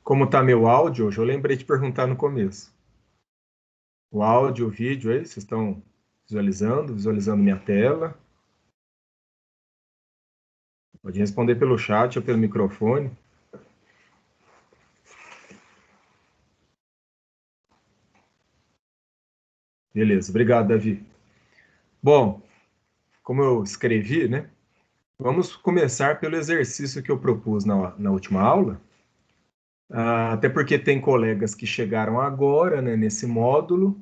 Como está meu áudio hoje? Eu lembrei de perguntar no começo. O áudio, o vídeo aí, vocês estão visualizando minha tela? Pode responder pelo chat ou pelo microfone. Beleza, obrigado, Davi. Bom, como eu escrevi, né? Vamos começar pelo exercício que eu propus na última aula. Até porque tem colegas que chegaram agora, né, nesse módulo,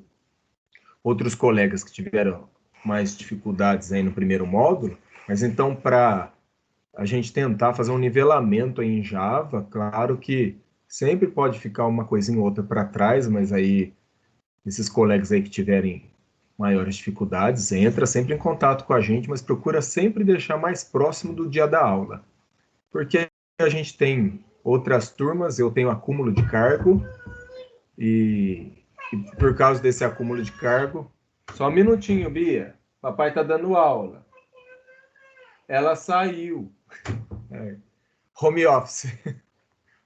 outros colegas que tiveram mais dificuldades aí no primeiro módulo, mas então, para a gente tentar fazer um nivelamento aí em Java, claro que sempre pode ficar uma coisinha ou outra para trás, mas aí esses colegas aí que tiverem maiores dificuldades, entra sempre em contato com a gente, mas procura sempre deixar mais próximo do dia da aula, porque a gente tem outras turmas, eu tenho acúmulo de cargo, e, e por causa desse acúmulo de cargo, só um minutinho, Bia, papai está dando aula. Ela saiu. Home office.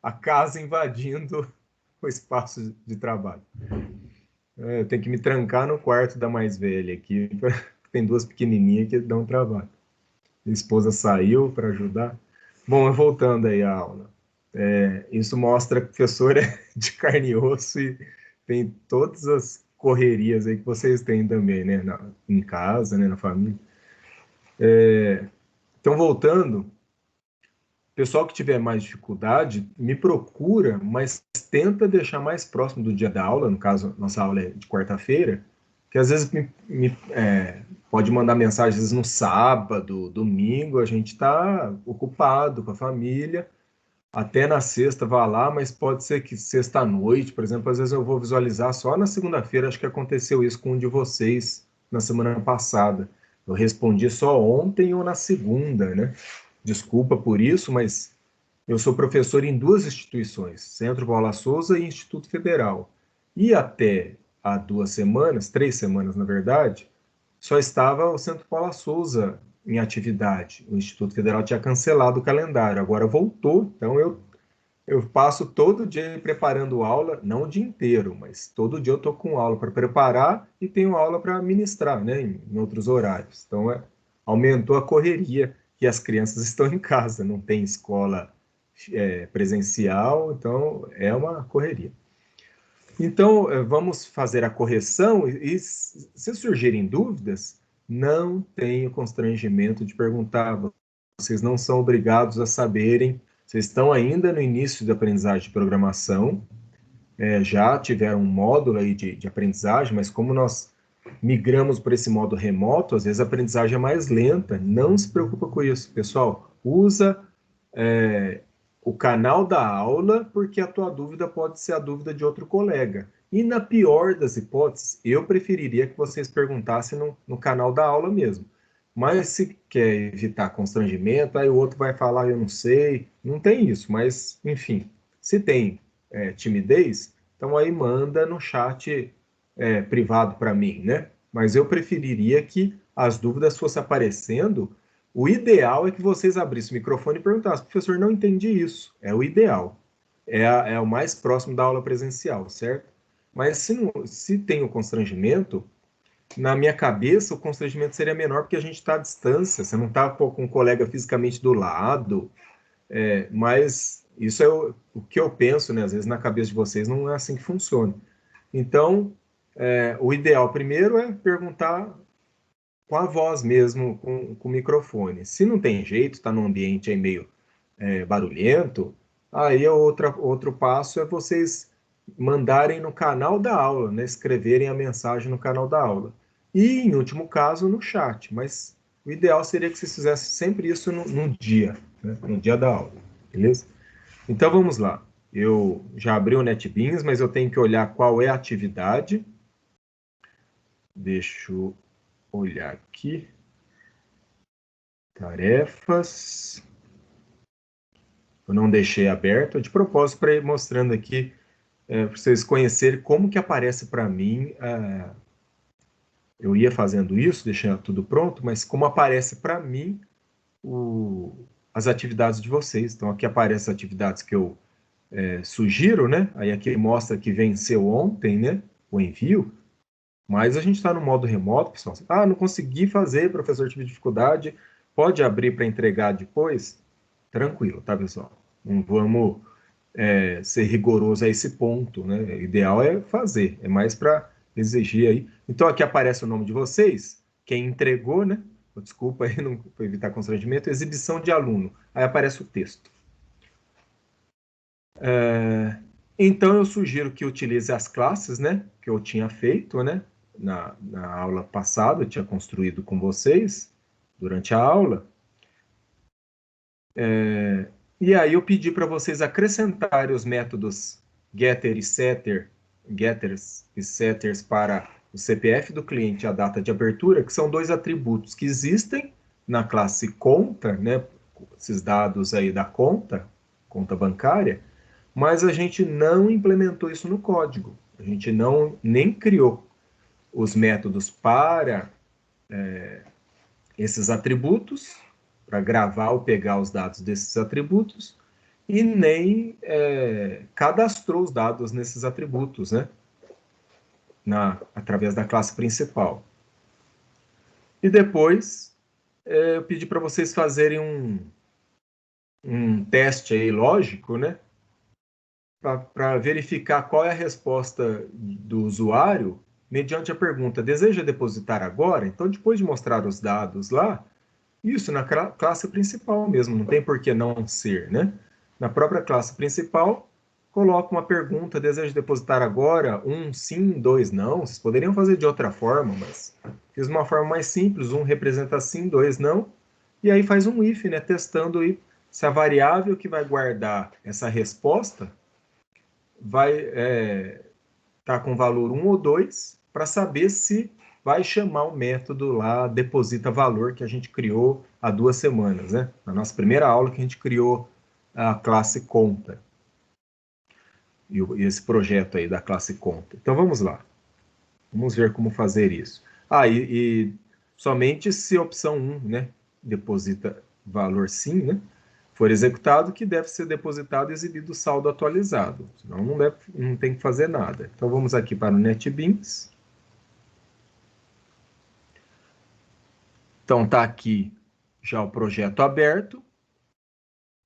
A casa invadindo o espaço de trabalho. Eu tenho que me trancar no quarto da mais velha aqui. Tem duas pequenininhas que dão trabalho. Minha esposa saiu para ajudar. Bom, voltando aí à aula. Isso mostra que o professor é de carne e osso e tem todas as correrias aí que vocês têm também, né? Em casa, né? Na família. Então, voltando, pessoal que tiver mais dificuldade, me procura, mas tenta deixar mais próximo do dia da aula, no caso, nossa aula é de quarta-feira, que às vezes pode mandar mensagens no sábado, domingo, a gente está ocupado com a família, até na sexta vá lá, mas pode ser que sexta-noite, por exemplo, às vezes eu vou visualizar só na segunda-feira, acho que aconteceu isso com um de vocês na semana passada. Eu respondi só ontem ou na segunda, né? Desculpa por isso, mas eu sou professor em duas instituições, Centro Paula Souza e Instituto Federal. E até há 2 semanas, 3 semanas na verdade, só estava o Centro Paula Souza em atividade. O Instituto Federal tinha cancelado o calendário, agora voltou, então eu passo todo dia preparando aula, não o dia inteiro, mas todo dia eu estou com aula para preparar e tenho aula para ministrar, né, em outros horários. Então, aumentou a correria e as crianças estão em casa, não tem escola presencial, então é uma correria. Então, vamos fazer a correção e se surgirem dúvidas, não tenho constrangimento de perguntar. Vocês não são obrigados a saberem. Vocês estão ainda no início da aprendizagem de programação, já tiveram um módulo aí de aprendizagem, mas como nós migramos para esse modo remoto, às vezes a aprendizagem é mais lenta. Não se preocupa com isso, pessoal. Usa o canal da aula, porque a tua dúvida pode ser a dúvida de outro colega. E na pior das hipóteses, eu preferiria que vocês perguntassem no canal da aula mesmo. Mas se quer evitar constrangimento, aí o outro vai falar, eu não sei, não tem isso, mas enfim, se tem timidez, então aí manda no chat privado para mim, né? Mas eu preferiria que as dúvidas fossem aparecendo. O ideal é que vocês abrissem o microfone e perguntassem, professor, não entendi isso. É o ideal. É o mais próximo da aula presencial, certo? Mas se tem o constrangimento, na minha cabeça o constrangimento seria menor porque a gente está à distância, você não está com um colega fisicamente do lado, mas isso é o que eu penso, né? Às vezes na cabeça de vocês não é assim que funciona. Então, o ideal primeiro é perguntar com a voz mesmo, com o microfone. Se não tem jeito, está num ambiente aí meio barulhento, aí outro passo é vocês mandarem no canal da aula, né? Escreverem a mensagem no canal da aula. E, em último caso, no chat. Mas o ideal seria que vocês fizessem sempre isso no dia, né? No dia da aula, beleza? Então vamos lá. Eu já abri o NetBeans, mas eu tenho que olhar qual é a atividade. Deixa eu olhar aqui. Tarefas. Eu não deixei aberto, de propósito, para ir mostrando aqui, para vocês conhecerem como que aparece para mim. Eu ia fazendo isso, deixando tudo pronto, mas como aparece para mim as atividades de vocês. Então, aqui aparecem as atividades que eu sugiro, né? Aí aqui mostra que venceu ontem, né? O envio. Mas a gente está no modo remoto, pessoal. Ah, não consegui fazer, professor, tive dificuldade. Pode abrir para entregar depois? Tranquilo, tá, pessoal? Não vamos ser rigoroso a esse ponto, né? O ideal é fazer, é mais para exigir aí. Então aqui aparece o nome de vocês, quem entregou, né? Desculpa aí, não para evitar constrangimento, exibição de aluno. Aí aparece o texto. Então eu sugiro que utilize as classes, né? Que eu tinha feito, né? Na aula passada, eu tinha construído com vocês durante a aula. E aí eu pedi para vocês acrescentarem os métodos getter e setter, getters e setters para o CPF do cliente e a data de abertura, que são dois atributos que existem na classe conta, né? Esses dados aí da conta bancária, mas a gente não implementou isso no código. A gente não nem criou os métodos para esses atributos, para gravar ou pegar os dados desses atributos, e nem cadastrou os dados nesses atributos, né? Através da classe principal. E depois, eu pedi para vocês fazerem um teste aí lógico, né? Para verificar qual é a resposta do usuário mediante a pergunta: deseja depositar agora? Então, depois de mostrar os dados lá, isso na classe principal mesmo, não tem por que não ser, né? Na própria classe principal, coloca uma pergunta: deseja depositar agora? Um sim, dois não. Vocês poderiam fazer de outra forma, mas fiz uma forma mais simples: um representa sim, dois não. E aí faz um if, né? Testando aí se a variável que vai guardar essa resposta vai estar com valor 1 ou 2 para saber se vai chamar o método lá, deposita valor, que a gente criou há 2 semanas, né? Na nossa primeira aula que a gente criou a classe conta. E esse projeto aí da classe conta. Então vamos lá. Vamos ver como fazer isso. E somente se a opção 1, né, deposita valor sim, né, for executado, que deve ser depositado e exibido o saldo atualizado. Senão não tem que fazer nada. Então vamos aqui para o NetBeans. Então está aqui já o projeto aberto.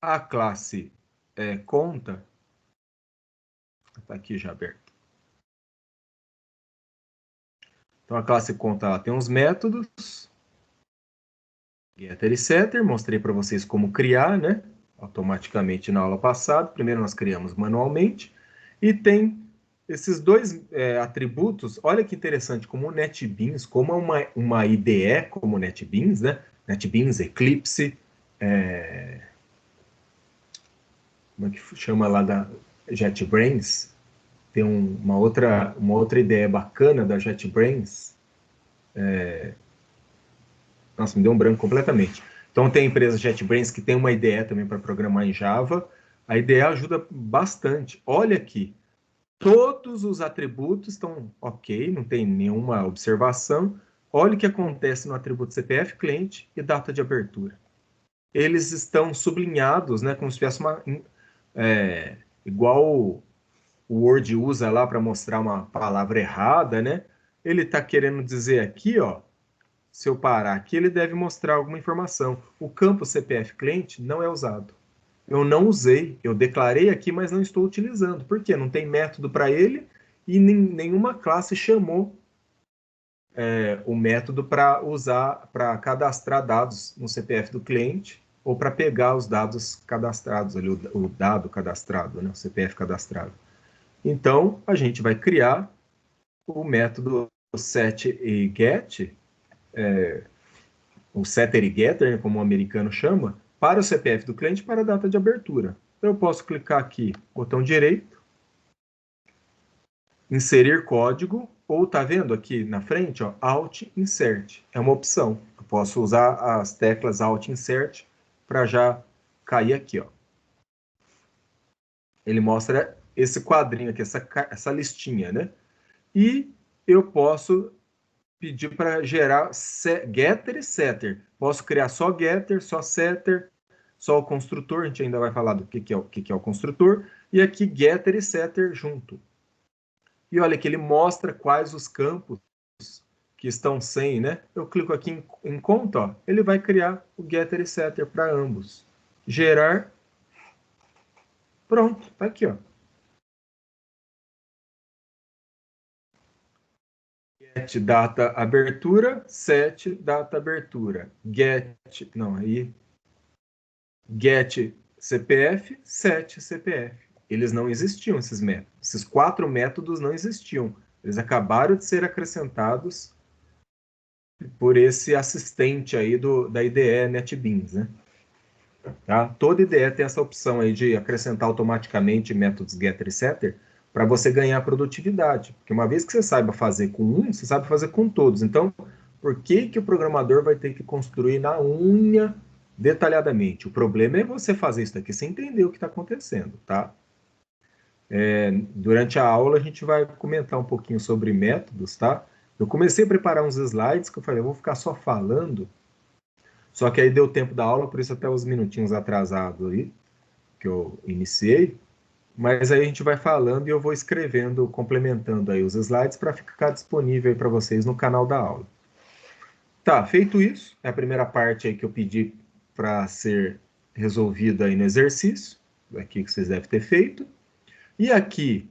A classe conta está aqui já aberto. Então a classe conta ela tem uns métodos, getter e setter, mostrei para vocês como criar, né? Automaticamente na aula passada. Primeiro nós criamos manualmente. E tem esses dois atributos. Olha que interessante, como o NetBeans, como é uma IDE como o NetBeans, né? NetBeans, Eclipse, como é que chama lá da JetBrains? Tem uma outra ideia bacana da JetBrains. Nossa, me deu um branco completamente. Então, tem a empresa JetBrains que tem uma IDE também para programar em Java. A IDE ajuda bastante. Olha aqui, todos os atributos estão ok, não tem nenhuma observação. Olha o que acontece no atributo CPF cliente e data de abertura. Eles estão sublinhados, né, como se tivesse igual o Word usa lá para mostrar uma palavra errada, né? Ele está querendo dizer aqui, ó, se eu parar aqui, ele deve mostrar alguma informação. O campo CPF cliente não é usado. Eu não usei, eu declarei aqui, mas não estou utilizando. Por quê? Não tem método para ele e nenhuma classe chamou o método para usar, para cadastrar dados no CPF do cliente ou para pegar os dados cadastrados, ali, o dado cadastrado, né? O CPF cadastrado. Então, a gente vai criar o método set e get, o setter e getter, né, como o americano chama, para o CPF do cliente para a data de abertura. Então, eu posso clicar aqui, botão direito, inserir código, ou tá vendo aqui na frente, ó, Alt Insert. É uma opção. Eu posso usar as teclas Alt Insert para já cair aqui, ó. Ele mostra esse quadrinho aqui, essa listinha, né? E eu posso pedir para gerar getter e setter. Posso criar só getter, só setter, só o construtor, a gente ainda vai falar do que é o construtor, e aqui getter e setter junto. E olha que ele mostra quais os campos que estão sem, né? Eu clico aqui em conta, ó, ele vai criar o getter e setter para ambos. Gerar, pronto, tá aqui, ó. Get data abertura, set data abertura. Get, não, aí get CPF, set CPF. Eles não existiam, esses métodos. Esses 4 métodos não existiam. Eles acabaram de ser acrescentados por esse assistente aí da IDE NetBeans, né? Tá? Toda IDE tem essa opção aí de acrescentar automaticamente métodos getter e setter para você ganhar produtividade. Porque uma vez que você saiba fazer com um, você sabe fazer com todos. Então, por que o programador vai ter que construir na unha detalhadamente? O problema é você fazer isso daqui sem entender o que está acontecendo, tá? Durante a aula a gente vai comentar um pouquinho sobre métodos, tá? Eu comecei a preparar uns slides que eu falei, eu vou ficar só falando, só que aí deu tempo da aula, por isso até os minutinhos atrasados aí, que eu iniciei, mas aí a gente vai falando e eu vou escrevendo, complementando aí os slides para ficar disponível aí para vocês no canal da aula. Tá, feito isso, é a primeira parte aí que eu pedi para ser resolvida aí no exercício, aqui que vocês devem ter feito. E aqui,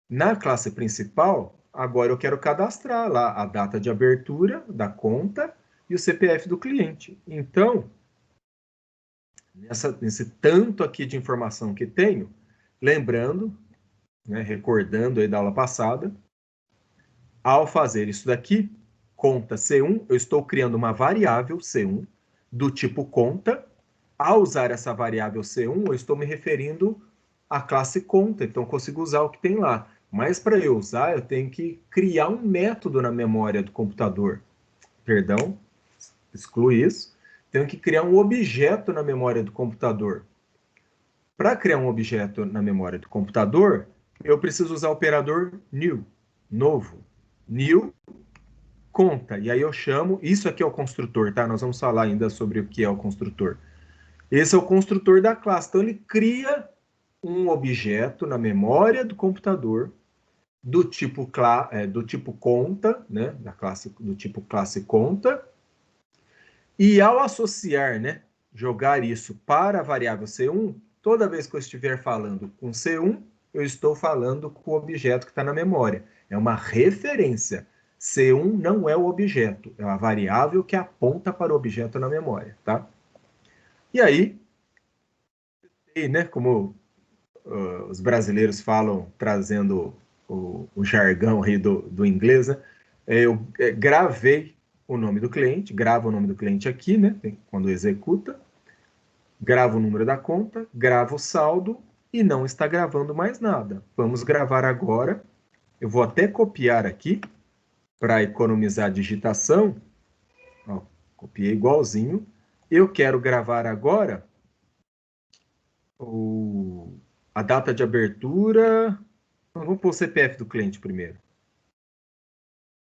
na classe principal, agora eu quero cadastrar lá a data de abertura da conta e o CPF do cliente. Então, nesse tanto aqui de informação que tenho, lembrando, né, recordando aí da aula passada, ao fazer isso daqui, conta C1, eu estou criando uma variável C1 do tipo conta. Ao usar essa variável C1, eu estou me referindo à classe conta, então eu consigo usar o que tem lá. Mas para eu usar, eu tenho que criar um método na memória do computador. Perdão, exclui isso. Tenho que criar um objeto na memória do computador. Para criar um objeto na memória do computador, eu preciso usar o operador new, novo. New conta. E aí eu chamo, isso aqui é o construtor, tá? Nós vamos falar ainda sobre o que é o construtor. Esse é o construtor da classe. Então ele cria um objeto na memória do computador do tipo conta, né? Da classe, do tipo classe conta. E ao associar, né? Jogar isso para a variável C1, toda vez que eu estiver falando com C1, eu estou falando com o objeto que está na memória. É uma referência. C1 não é o objeto, é uma variável que aponta para o objeto na memória, tá? E aí, né, como os brasileiros falam, trazendo o jargão aí do inglês, né, eu gravei o nome do cliente, gravo o nome do cliente aqui, né, quando executa, gravo o número da conta, gravo o saldo e não está gravando mais nada. Vamos gravar agora. Eu vou até copiar aqui para economizar a digitação. Ó, copiei igualzinho. Eu quero gravar agora a data de abertura. Vamos pôr o CPF do cliente primeiro.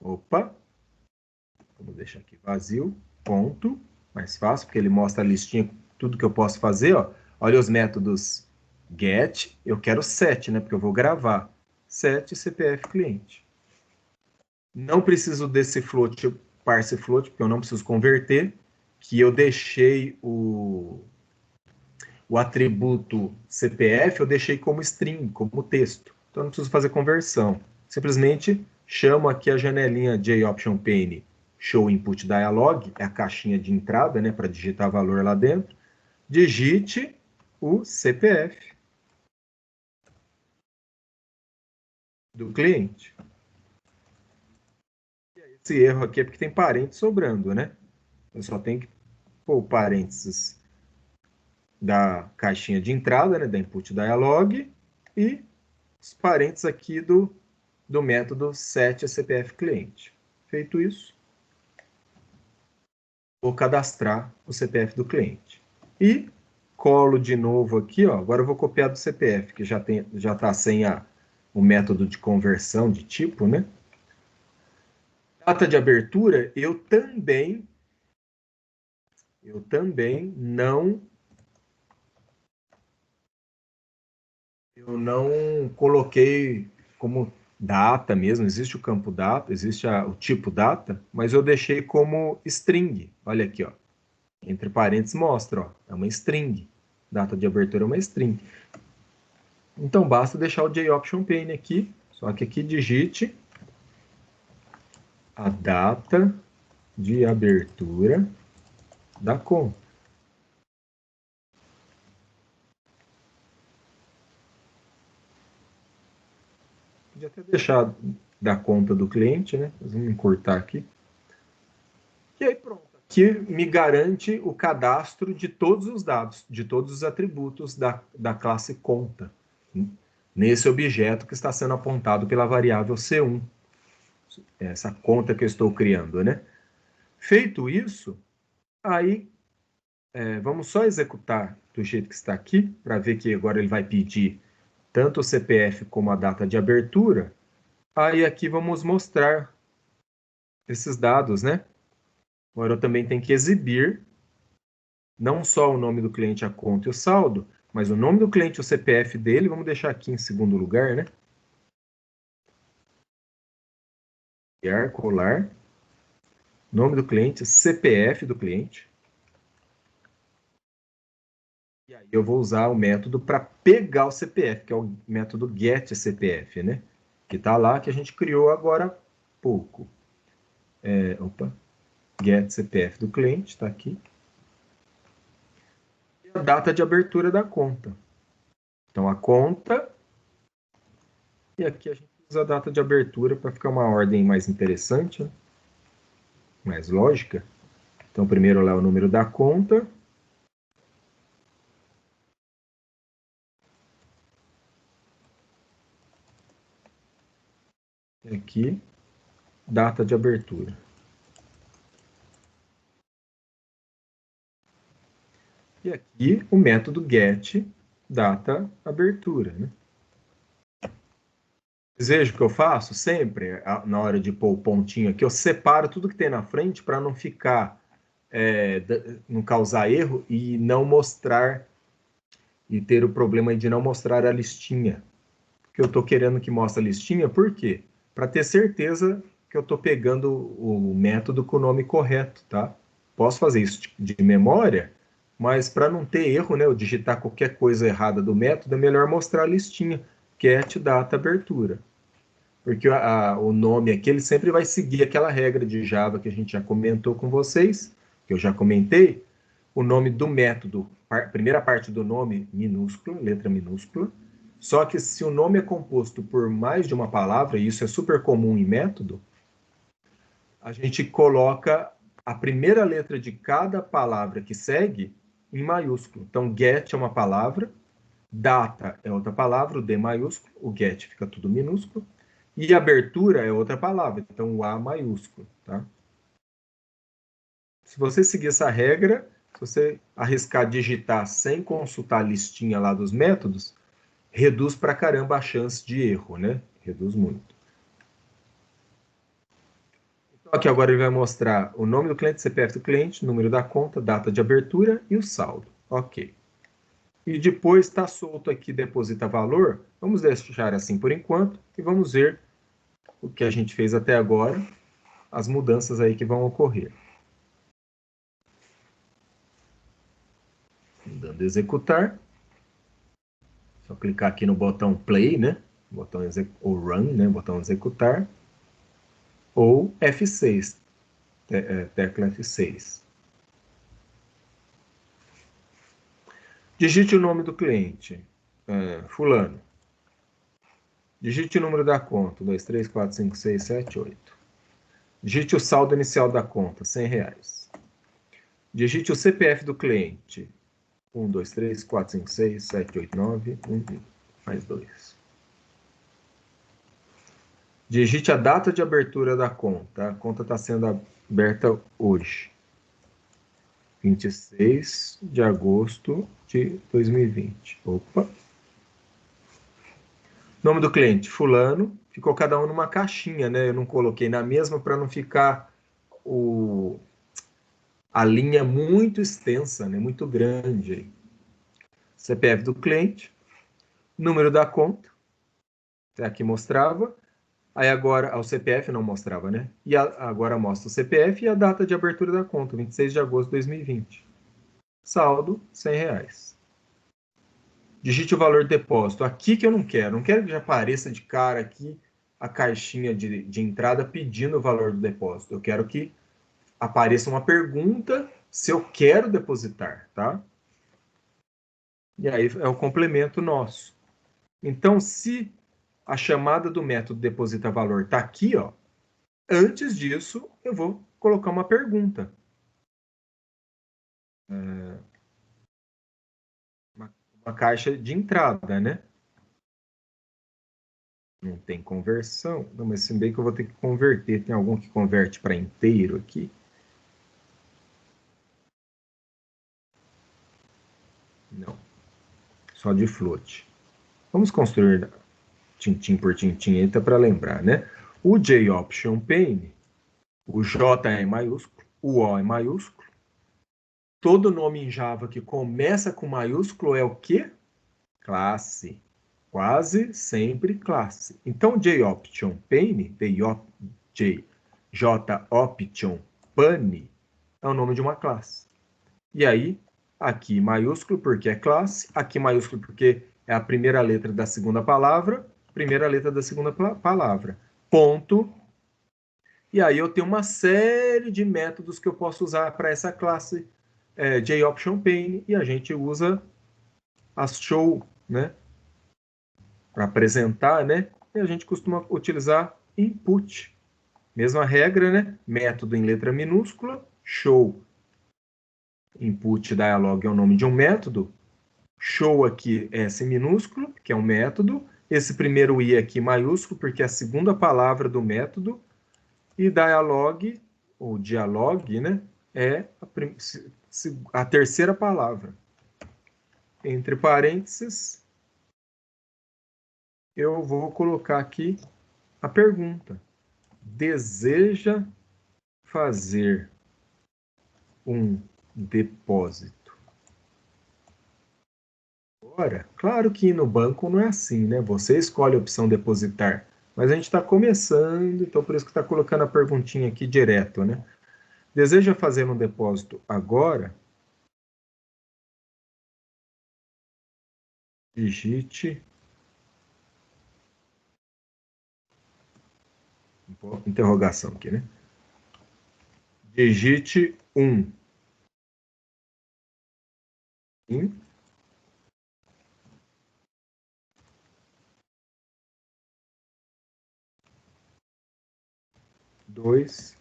Opa. Vamos deixar aqui vazio. Ponto. Mais fácil, porque ele mostra a listinha, tudo que eu posso fazer. Ó. Olha os métodos get. Eu quero set, né? Porque eu vou gravar. Set CPF cliente. Não preciso desse float, parse float, porque eu não preciso converter. Que eu deixei o atributo CPF, eu deixei como string, como texto. Então, eu não preciso fazer conversão. Simplesmente chamo aqui a janelinha JOptionPane Show Input Dialog, é a caixinha de entrada, né, para digitar valor lá dentro. Digite o CPF do cliente. Esse erro aqui é porque tem parênteses sobrando, né? Eu só tenho que pôr o parênteses da caixinha de entrada, né, da Input Dialog, e os parênteses aqui do método setCPFCliente. Feito isso, vou cadastrar o CPF do cliente. E colo de novo aqui, ó, agora eu vou copiar do CPF, que já está sem o método de conversão de tipo, né? Data de abertura, eu também não Eu não coloquei como data mesmo, existe o campo data, existe o tipo data, mas eu deixei como string. Olha aqui, ó. Entre parênteses mostra, ó, é uma string. Data de abertura é uma string. Então basta deixar o JOption pane aqui, só que aqui digite a data de abertura da conta. Podia até deixar da conta do cliente, né? Vamos encurtar aqui. E aí pronto. Que me garante o cadastro de todos os dados, de todos os atributos da classe conta, nesse objeto que está sendo apontado pela variável C1, essa conta que eu estou criando, né? Feito isso, aí vamos só executar do jeito que está aqui, para ver que agora ele vai pedir tanto o CPF como a data de abertura. Aí aqui vamos mostrar esses dados, né? Agora eu também tenho que exibir não só o nome do cliente, a conta e o saldo, mas o nome do cliente e o CPF dele, vamos deixar aqui em segundo lugar, né? Colar, nome do cliente, CPF do cliente. E aí eu vou usar o método para pegar o CPF, que é o método getCPF, né? Que está lá, que a gente criou agora há pouco. GetCPF do cliente, está aqui. E a data de abertura da conta. Então, a conta. E aqui a gente usa a data de abertura para ficar uma ordem mais interessante, né? Mais lógica. Então, primeiro lá é o número da conta. E aqui, data de abertura. E aqui o método get data abertura, né? Vocês vejam o que eu faço sempre, na hora de pôr o pontinho aqui, eu separo tudo que tem na frente para não ficar, não causar erro e não mostrar, e ter o problema de não mostrar a listinha. Que eu estou querendo que mostre a listinha, por quê? Para ter certeza que eu estou pegando o método com o nome correto, tá? Posso fazer isso de memória, mas para não ter erro, né, eu digitar qualquer coisa errada do método, é melhor mostrar a listinha, get data abertura. Porque o nome aqui, ele sempre vai seguir aquela regra de Java que a gente já comentou com vocês, que eu já comentei, o nome do método, primeira parte do nome minúscula, letra minúscula, só que se o nome é composto por mais de uma palavra, e isso é super comum em método, a gente coloca a primeira letra de cada palavra que segue em maiúsculo. Então, get é uma palavra, data é outra palavra, o D maiúsculo, o get fica tudo minúsculo, e abertura é outra palavra, então o A maiúsculo, tá? Se você seguir essa regra, se você arriscar digitar sem consultar a listinha lá dos métodos, reduz pra caramba a chance de erro, né? Reduz muito. Então, aqui agora ele vai mostrar o nome do cliente, CPF do cliente, número da conta, data de abertura e o saldo. Ok. E depois está solto aqui, deposita valor. Vamos deixar assim por enquanto e vamos ver o que a gente fez até agora, as mudanças aí que vão ocorrer. Dando executar. Só clicar aqui no botão play, né? Botão ou run, né? Botão executar. Ou F6, tecla F6. Digite o nome do cliente, fulano. Digite o número da conta, 2, 3, 4, 5, 6, 7, 8. Digite o saldo inicial da conta, R$ 100. Digite o CPF do cliente, 1, 2, 3, 4, 5, 6, 7, 8, 9, 1, mais 2. Digite a data de abertura da conta. A conta está sendo aberta hoje, 26 de agosto de 2020. Opa! Nome do cliente, fulano. Ficou cada um numa caixinha, né? Eu não coloquei na mesma para não ficar a linha muito extensa, né? Muito grande. CPF do cliente. número da conta, aqui mostrava, aí agora o CPF não mostrava, né? E agora mostra o CPF e a data de abertura da conta, 26 de agosto de 2020. Saldo, R$ 100. Digite o valor de depósito. Aqui que eu não quero que já apareça de cara aqui a caixinha de entrada pedindo o valor do depósito. Eu quero que apareça uma pergunta se eu quero depositar, tá? E aí é o complemento nosso. Então, se a chamada do método deposita valor está aqui, ó, antes disso, eu vou colocar uma pergunta. Uma caixa de entrada, né? Não tem conversão. Não, mas se bem que eu vou ter que converter. Tem algum que converte para inteiro aqui? Não. Só de float. Vamos construir tintim por tintim aí, tá para lembrar, né? O J-Option Pane, o J é maiúsculo, o O é maiúsculo. Todo nome em Java que começa com maiúsculo é o quê? Classe. Quase sempre classe. Então, J-Option Pane, J-Option Pane, é o nome de uma classe. E aí, aqui maiúsculo porque é classe, aqui maiúsculo porque é a primeira letra da segunda palavra, primeira letra da segunda palavra. Ponto. E aí eu tenho uma série de métodos que eu posso usar para essa classe JOption Pane, e a gente usa as show, né? Para apresentar, né? E a gente costuma utilizar input. Mesma regra, né? Método em letra minúscula, show. Input dialog é o nome de um método. Show aqui é S minúsculo, que é um método. Esse primeiro I aqui maiúsculo, porque é a segunda palavra do método. E dialog, ou dialog, né? É a terceira palavra. Entre parênteses, eu vou colocar aqui a pergunta. Deseja fazer um depósito? Ora, claro que no banco não é assim, né? Você escolhe a opção depositar, mas a gente está começando, então por isso que está colocando a perguntinha aqui direto, né? Deseja fazer um depósito agora? Digite interrogação aqui, né? Digite 1. 2.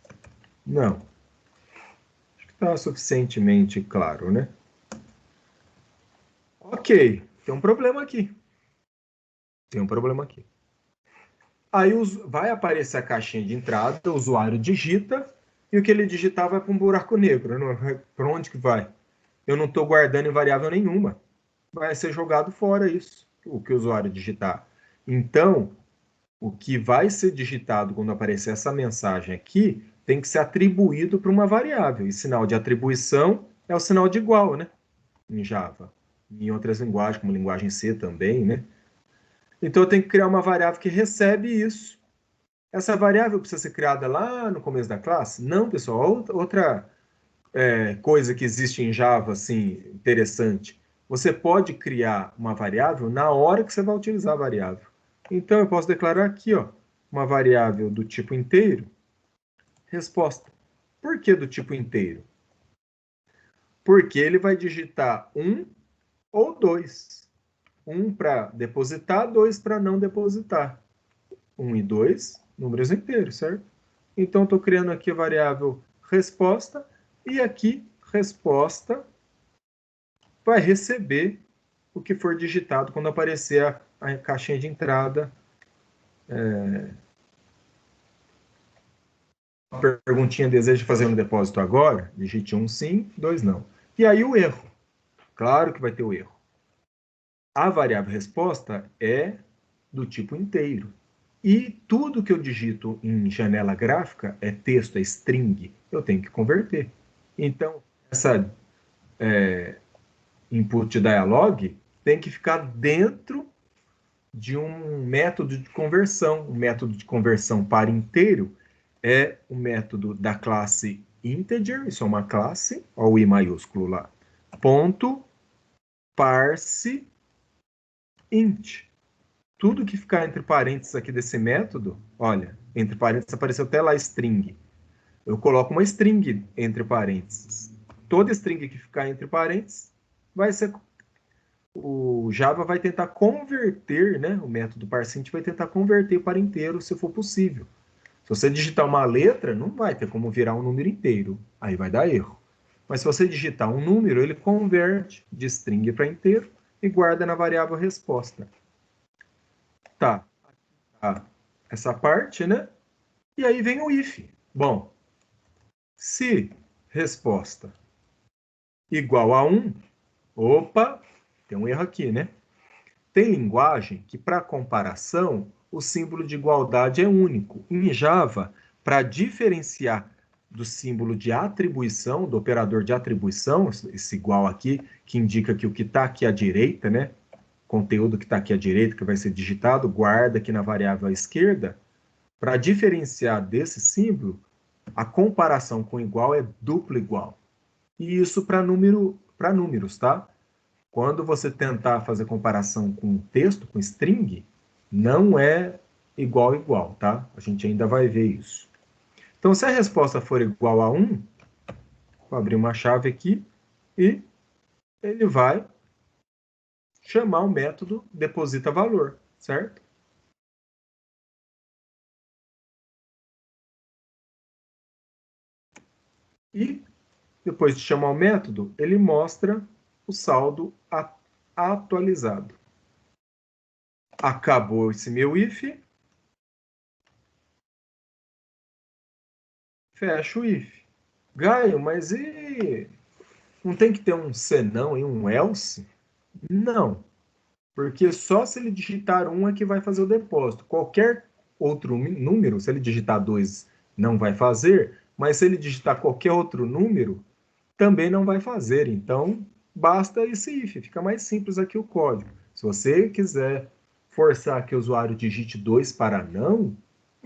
Não. Acho que está suficientemente claro, né? Ok, tem um problema aqui. Tem um problema aqui. Aí vai aparecer a caixinha de entrada, o usuário digita, e o que ele digitar vai para um buraco negro. Para onde que vai? Eu não estou guardando em variável nenhuma. Vai ser jogado fora isso, o que o usuário digitar. Então, o que vai ser digitado quando aparecer essa mensagem aqui tem que ser atribuído para uma variável. E sinal de atribuição é o sinal de igual, né? Em Java. Em outras linguagens, como linguagem C também, né? Então eu tenho que criar uma variável que recebe isso. Essa variável precisa ser criada lá no começo da classe? Não, pessoal. Outra coisa que existe em Java, assim, interessante. Você pode criar uma variável na hora que você vai utilizar a variável. Então eu posso declarar aqui, ó, uma variável do tipo inteiro, resposta. Por que do tipo inteiro? Porque ele vai digitar 1 ou 2. 1 para depositar, 2 para não depositar. 1 e 2, números inteiros, certo? Então, estou criando aqui a variável resposta, e aqui, resposta, vai receber o que for digitado quando aparecer a caixinha de entrada. A perguntinha: deseja fazer um depósito agora? Digite 1 sim, 2 não. E aí o erro. Claro que vai ter o erro. A variável resposta é do tipo inteiro. E tudo que eu digito em janela gráfica é texto, é string. Eu tenho que converter. Então, essa input dialog tem que ficar dentro de um método de conversão. O método de conversão para inteiro é o método da classe integer, isso é uma classe, olha o I maiúsculo lá, ponto, parse, int. Tudo que ficar entre parênteses aqui desse método, olha, entre parênteses apareceu até lá string. Eu coloco uma string entre parênteses. Toda string que ficar entre parênteses vai ser... O Java vai tentar converter, né? O método parseInt vai tentar converter para inteiro, se for possível. Se você digitar uma letra, não vai ter como virar um número inteiro. Aí vai dar erro. Mas se você digitar um número, ele converte de string para inteiro e guarda na variável resposta. Tá. Essa parte, né? E aí vem o if. Bom, se resposta igual a 1, opa, tem um erro aqui, né? Tem linguagem que, para comparação, o símbolo de igualdade é único. Em Java, para diferenciar do símbolo de atribuição, do operador de atribuição, esse igual aqui, que indica que o que está aqui à direita, né? Conteúdo que está aqui à direita, que vai ser digitado, guarda aqui na variável à esquerda. Para diferenciar desse símbolo, a comparação com igual é duplo igual. E isso para números, tá? Quando você tentar fazer comparação com texto, com string, não é igual, tá? A gente ainda vai ver isso. Então, se a resposta for igual a 1, vou abrir uma chave aqui e ele vai chamar o método deposita valor, certo? E depois de chamar o método, ele mostra o saldo atualizado. Acabou esse meu if. Fecha o if. Gaio, mas e não tem que ter um senão e um else? Não, porque só se ele digitar 1 é que vai fazer o depósito. Qualquer outro número, se ele digitar 2, não vai fazer, mas se ele digitar qualquer outro número, também não vai fazer. Então, basta esse if, fica mais simples aqui o código. Se você quiser forçar que o usuário digite 2 para não,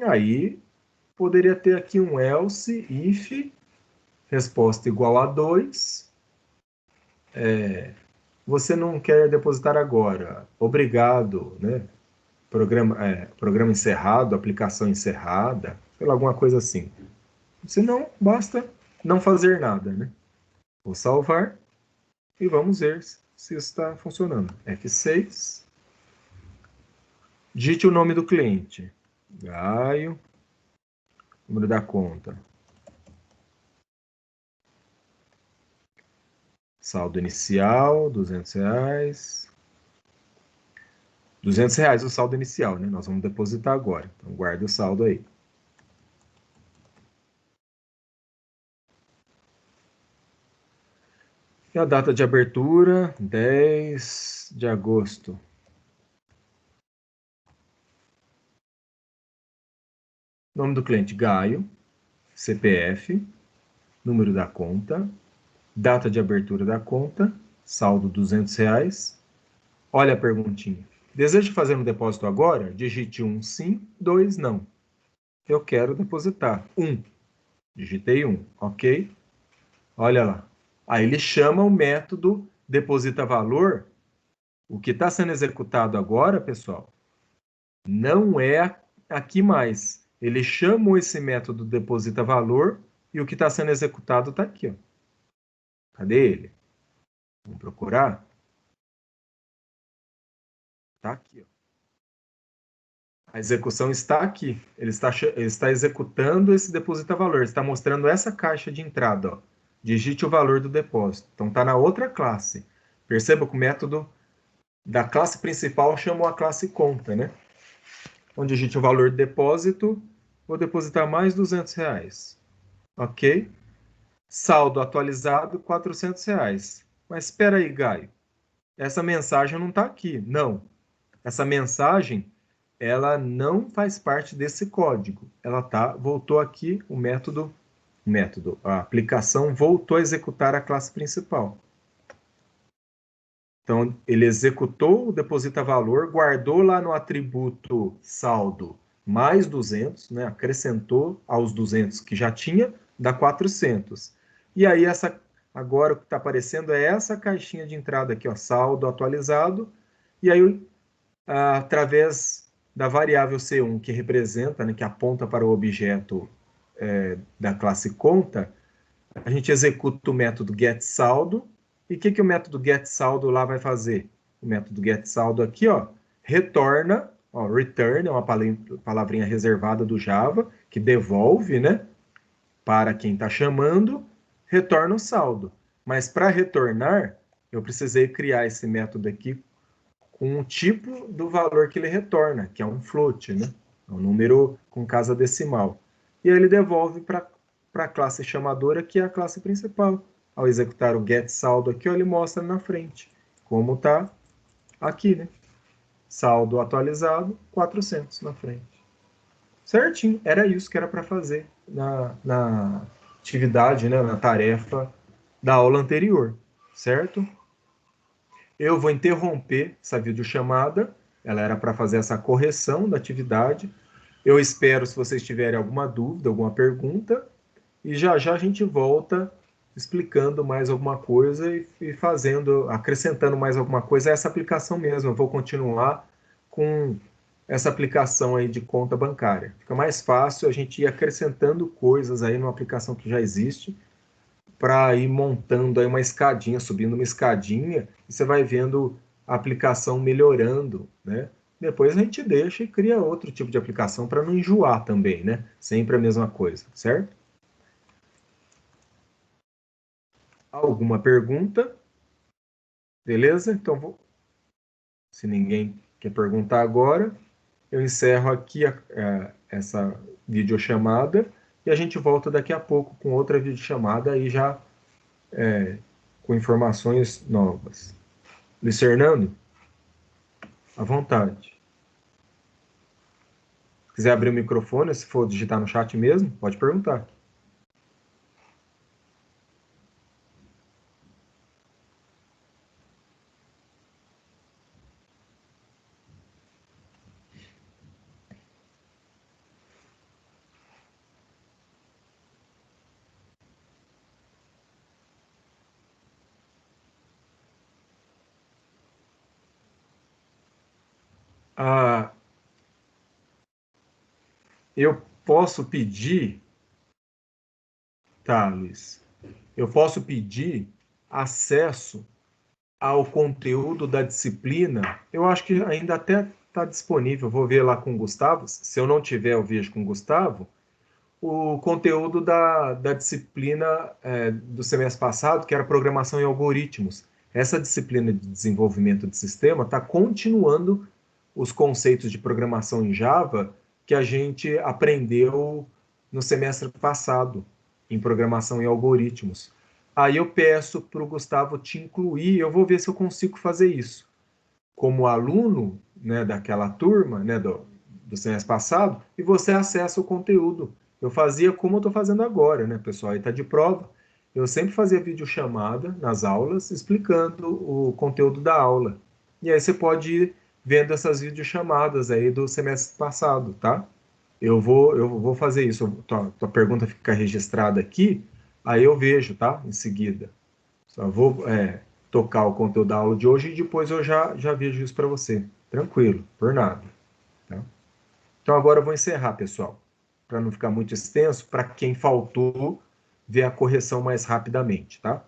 aí poderia ter aqui um else if resposta igual a 2. Você não quer depositar agora. Obrigado, né? Programa encerrado, aplicação encerrada, sei lá, alguma coisa assim. Se não, basta não fazer nada, né? Vou salvar e vamos ver se está funcionando. F6. Digite o nome do cliente. Gaio. Número da conta. Saldo inicial, R$ 200. R$ 200 o saldo inicial, né? Nós vamos depositar agora. Então, guarde o saldo aí. E a data de abertura, 10 de agosto. Nome do cliente, Gaio. CPF. Número da conta. Data de abertura da conta. Saldo R$ 200. Olha a perguntinha. Deseja fazer um depósito agora? Digite 1, sim. 2, não. Eu quero depositar. 1. Digitei 1, ok? Olha lá. Aí ele chama o método deposita valor. O que está sendo executado agora, pessoal, não é aqui mais. Ele chamou esse método deposita valor e o que está sendo executado está aqui. Ó. Cadê ele? Vamos procurar? Está aqui. Ó. A execução está aqui. Ele está executando esse deposita valor. Ele está mostrando essa caixa de entrada. Ó. Digite o valor do depósito. Então está na outra classe. Perceba que o método da classe principal chamou a classe conta, né? Onde digite o valor do depósito, vou depositar mais R$ 200. Ok? Saldo atualizado, R$ 400. Mas espera aí, Gaio. Essa mensagem não está aqui. Não. Essa mensagem, ela não faz parte desse código. Ela voltou aqui, o método, a aplicação voltou a executar a classe principal. Então, ele executou o deposita valor, guardou lá no atributo saldo mais 200, né? Acrescentou aos 200 que já tinha, dá 400. E aí, agora o que está aparecendo é essa caixinha de entrada aqui, ó, saldo atualizado. E aí, através da variável C1, que representa, né, que aponta para o objeto da classe conta, a gente executa o método getSaldo. E o que o método getSaldo lá vai fazer? O método getSaldo aqui, ó, retorna, ó, return é uma palavrinha reservada do Java, que devolve, né, para quem está chamando, retorna o saldo. Mas para retornar, eu precisei criar esse método aqui com o tipo do valor que ele retorna, que é um float, né? É um número com casa decimal. E aí ele devolve para a classe chamadora, que é a classe principal. Ao executar o getSaldo aqui, ó, ele mostra na frente, como está aqui, né? Saldo atualizado, 400 na frente. Certinho, era isso que era para fazer na atividade, né, na tarefa da aula anterior, certo? Eu vou interromper essa videochamada, ela era para fazer essa correção da atividade. Eu espero, se vocês tiverem alguma dúvida, alguma pergunta, e já já a gente volta explicando mais alguma coisa e fazendo, acrescentando mais alguma coisa a essa aplicação mesmo. Eu vou continuar com essa aplicação aí de conta bancária. Fica mais fácil a gente ir acrescentando coisas aí numa aplicação que já existe, para ir montando aí uma escadinha, subindo uma escadinha, e você vai vendo a aplicação melhorando, né? Depois a gente deixa e cria outro tipo de aplicação para não enjoar também, né? Sempre a mesma coisa, certo? Alguma pergunta? Beleza? Então, se ninguém quer perguntar agora, eu encerro aqui essa videochamada e a gente volta daqui a pouco com outra videochamada aí já com informações novas. Luiz Fernando, à vontade. Se quiser abrir o microfone, se for digitar no chat mesmo, pode perguntar. Ah, eu posso pedir, tá, Luiz? Eu posso pedir acesso ao conteúdo da disciplina. Eu acho que ainda até está disponível. Vou ver lá com o Gustavo. Se eu não tiver, eu vejo com o Gustavo. O conteúdo da disciplina do semestre passado, que era programação em algoritmos. Essa disciplina de desenvolvimento de sistema está continuando os conceitos de programação em Java que a gente aprendeu no semestre passado, em programação em algoritmos. Aí eu peço para o Gustavo te incluir, eu vou ver se eu consigo fazer isso. Como aluno, né, daquela turma, né, do semestre passado, e você acessa o conteúdo. Eu fazia como eu estou fazendo agora, né, pessoal? Aí está de prova. Eu sempre fazia videochamada nas aulas, explicando o conteúdo da aula. E aí você pode ir vendo essas videochamadas aí do semestre passado, tá? Eu vou fazer isso. Tua pergunta fica registrada aqui, aí eu vejo, tá? Em seguida. Só vou tocar o conteúdo da aula de hoje e depois eu já vejo isso para você. Tranquilo, por nada. Tá? Então agora eu vou encerrar, pessoal, para não ficar muito extenso, para quem faltou ver a correção mais rapidamente, tá?